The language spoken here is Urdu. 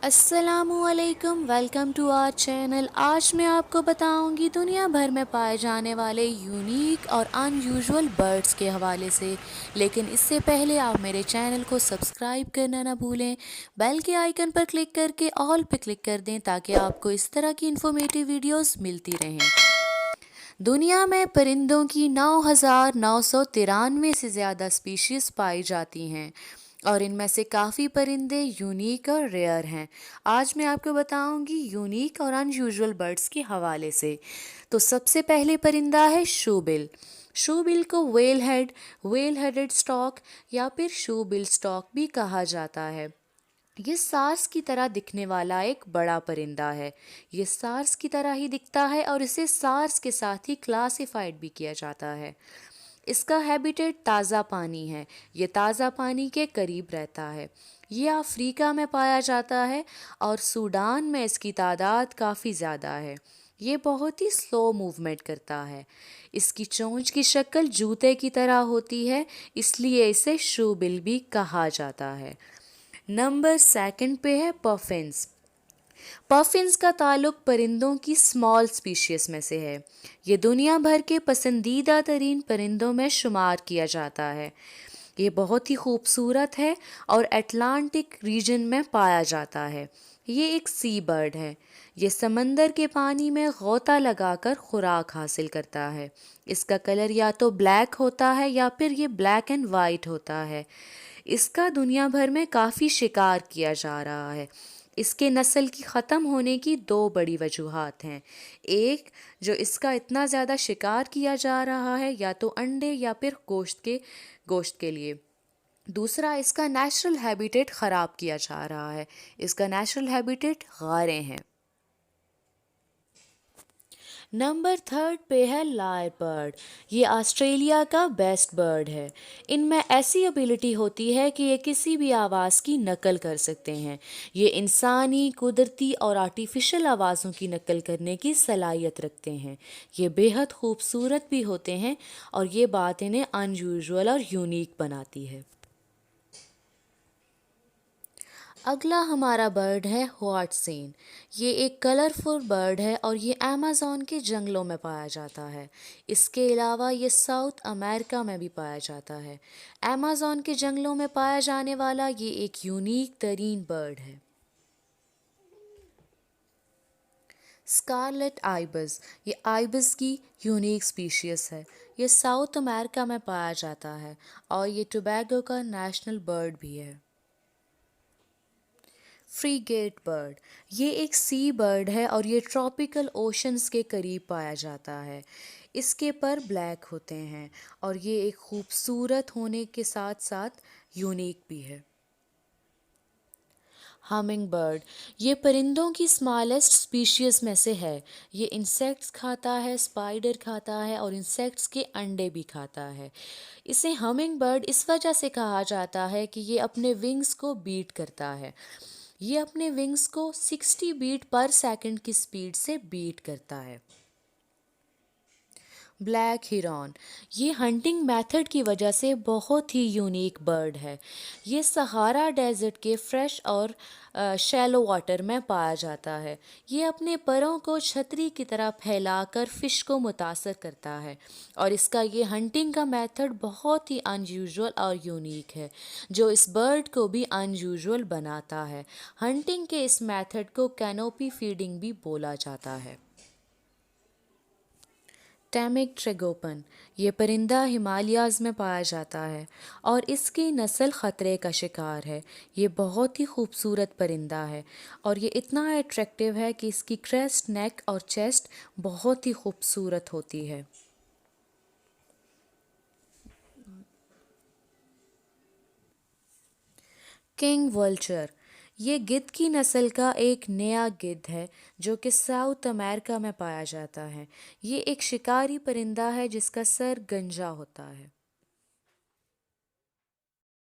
السلام علیکم، ویلکم ٹو آور چینل۔ آج میں آپ کو بتاؤں گی دنیا بھر میں پائے جانے والے یونیک اور ان یوزول برڈز کے حوالے سے، لیکن اس سے پہلے آپ میرے چینل کو سبسکرائب کرنا نہ بھولیں، بیل کے آئیکن پر کلک کر کے آل پہ کلک کر دیں تاکہ آپ کو اس طرح کی انفارمیٹیو ویڈیوز ملتی رہیں۔ دنیا میں پرندوں کی 9,993 سے زیادہ اسپیشیز پائی جاتی ہیں اور ان میں سے کافی پرندے یونیک اور ریئر ہیں۔ آج میں آپ کو بتاؤں گی یونیک اور ان یوزول برڈز کے حوالے سے۔ تو سب سے پہلے پرندہ ہے شوبل۔ شوبل کو ویل ہیڈڈ اسٹاک یا پھر شوبل اسٹاک بھی کہا جاتا ہے۔ یہ سارس کی طرح دکھنے والا ایک بڑا پرندہ ہے۔ یہ سارس کی طرح ہی دکھتا ہے اور اسے سارس کے ساتھ ہی کلاسیفائڈ بھی کیا جاتا ہے۔ اس کا ہیبیٹیٹ تازہ پانی ہے۔ یہ تازہ پانی کے قریب رہتا ہے۔ یہ افریقہ میں پایا جاتا ہے اور سوڈان میں اس کی تعداد کافی زیادہ ہے۔ یہ بہت ہی سلو موومنٹ کرتا ہے۔ اس کی چونچ کی شکل جوتے کی طرح ہوتی ہے، اس لیے اسے شوبل بھی کہا جاتا ہے۔ نمبر 2 پہ ہے پفنز۔ پفنز کا تعلق پرندوں کی اسمال اسپیشیز میں سے ہے۔ یہ دنیا بھر کے پسندیدہ ترین پرندوں میں شمار کیا جاتا ہے۔ یہ بہت ہی خوبصورت ہے اور اٹلانٹک ریجن میں پایا جاتا ہے۔ یہ ایک سی برڈ ہے۔ یہ سمندر کے پانی میں غوطہ لگا کر خوراک حاصل کرتا ہے۔ اس کا کلر یا تو بلیک ہوتا ہے یا پھر یہ بلیک اینڈ وائٹ ہوتا ہے۔ اس کا دنیا بھر میں کافی شکار کیا جا رہا ہے۔ اس کے نسل کی ختم ہونے کی 2 بڑی وجوہات ہیں۔ ایک، جو اس کا اتنا زیادہ شکار کیا جا رہا ہے، یا تو انڈے یا پھر گوشت کے لیے۔ دوسرا، اس کا نیچرل ہیبیٹیٹ خراب کیا جا رہا ہے۔ اس کا نیچرل ہیبیٹیٹ غاریں ہیں۔ نمبر 3 پہ ہے لائر برڈ۔ یہ آسٹریلیا کا بیسٹ برڈ ہے۔ ان میں ایسی ایبلٹی ہوتی ہے کہ یہ کسی بھی آواز کی نقل کر سکتے ہیں۔ یہ انسانی، قدرتی اور آرٹیفیشل آوازوں کی نقل کرنے کی صلاحیت رکھتے ہیں۔ یہ بے حد خوبصورت بھی ہوتے ہیں اور یہ بات انہیں ان یوزول اور یونیک بناتی ہے۔ اگلا ہمارا برڈ ہے واٹسین۔ یہ ایک کلرفل برڈ ہے اور یہ ایمیزون کے جنگلوں میں پایا جاتا ہے۔ اس کے علاوہ یہ ساؤتھ امریکہ میں بھی پایا جاتا ہے۔ ایمیزون کے جنگلوں میں پایا جانے والا یہ ایک یونیک ترین برڈ ہے۔ اسکارلیٹ آئبز۔ یہ آئبز کی یونیک اسپیشیز ہے۔ یہ ساؤتھ امریکہ میں پایا جاتا ہے اور یہ ٹوبیگو کا نیشنل برڈ بھی ہے۔ Frigate bird. یہ ایک سی برڈ ہے اور یہ ٹراپیکل اوشنز کے قریب پایا جاتا ہے۔ اس کے پر بلیک ہوتے ہیں اور یہ ایک خوبصورت ہونے کے ساتھ ساتھ یونیک بھی ہے۔ Humming bird. یہ پرندوں کی اسمالسٹ اسپیشیز میں سے ہے۔ یہ انسیکٹس کھاتا ہے، اسپائڈر کھاتا ہے اور انسیکٹس کے انڈے بھی کھاتا ہے۔ اسے ہمنگ برڈ اس وجہ سے کہا جاتا ہے کہ یہ اپنے ونگز کو بیٹ کرتا ہے۔ یہ اپنے ونگز کو 60 بیٹ پر سیکنڈ کی سپیڈ سے بیٹ کرتا ہے۔ بلیک ہیرون۔ یہ ہنٹنگ میتھڈ کی وجہ سے بہت ہی یونیک برڈ ہے۔ یہ سہارا ڈیزرٹ کے فریش اور شیلو واٹر میں پایا جاتا ہے۔ یہ اپنے پروں کو چھتری کی طرح پھیلا کر فش کو متاثر کرتا ہے اور اس کا یہ ہنٹنگ کا میتھڈ بہت ہی ان یوزول اور یونیک ہے، جو اس برڈ کو بھی ان یوزول بناتا ہے۔ ہنٹنگ کے اس میتھڈ کو کینوپی فیڈنگ بھی بولا جاتا ہے۔ ٹیمک ٹریگوپن۔ یہ پرندہ ہمالیاز میں پایا جاتا ہے اور اس کی نسل خطرے کا شکار ہے۔ یہ بہت ہی خوبصورت پرندہ ہے اور یہ اتنا اٹریکٹیو ہے کہ اس کی کریسٹ، نیک اور چیسٹ بہت ہی خوبصورت ہوتی ہے۔ King vulture. یہ گدھ کی نسل کا ایک نیا گدھ ہے جو کہ ساؤتھ امریکہ میں پایا جاتا ہے۔ یہ ایک شکاری پرندہ ہے جس کا سر گنجا ہوتا ہے۔